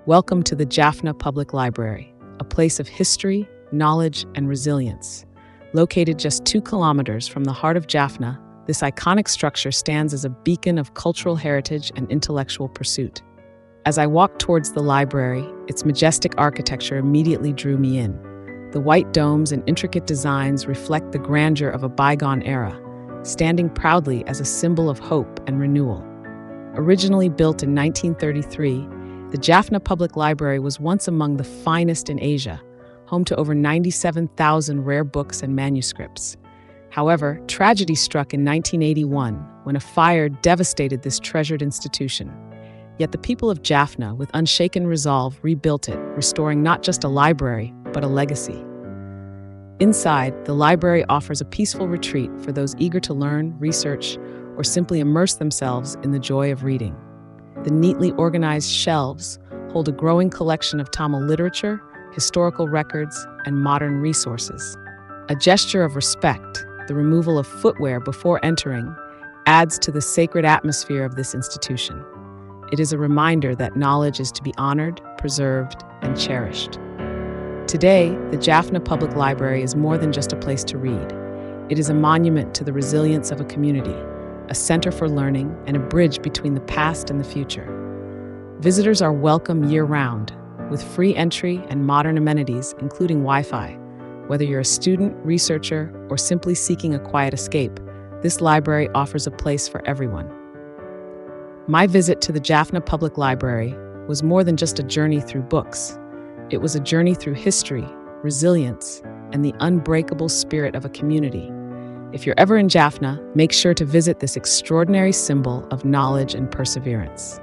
Welcome to the Jaffna Public Library, a place of history, knowledge, and resilience. Located just 2 kilometers from the heart of Jaffna, this iconic structure stands as a beacon of cultural heritage and intellectual pursuit. As I walked towards the library, its majestic architecture immediately drew me in. The white domes and intricate designs reflect the grandeur of a bygone era, standing proudly as a symbol of hope and renewal. Originally built in 1933, the Jaffna Public Library was once among the finest in Asia, home to over 97,000 rare books and manuscripts. However, tragedy struck in 1981 when a fire devastated this treasured institution. Yet the people of Jaffna, with unshaken resolve, rebuilt it, restoring not just a library, but a legacy. Inside, the library offers a peaceful retreat for those eager to learn, research, or simply immerse themselves in the joy of reading. The neatly organized shelves hold a growing collection of Tamil literature, historical records, and modern resources. A gesture of respect, the removal of footwear before entering, adds to the sacred atmosphere of this institution. It is a reminder that knowledge is to be honored, preserved, and cherished. Today, the Jaffna Public Library is more than just a place to read. It is a monument to the resilience of a community, a center for learning, and a bridge between the past and the future. Visitors are welcome year-round, with free entry and modern amenities, including Wi-Fi. Whether you're a student, researcher, or simply seeking a quiet escape, this library offers a place for everyone. My visit to the Jaffna Public Library was more than just a journey through books. It was a journey through history, resilience, and the unbreakable spirit of a community. If you're ever in Jaffna, make sure to visit this extraordinary symbol of knowledge and perseverance.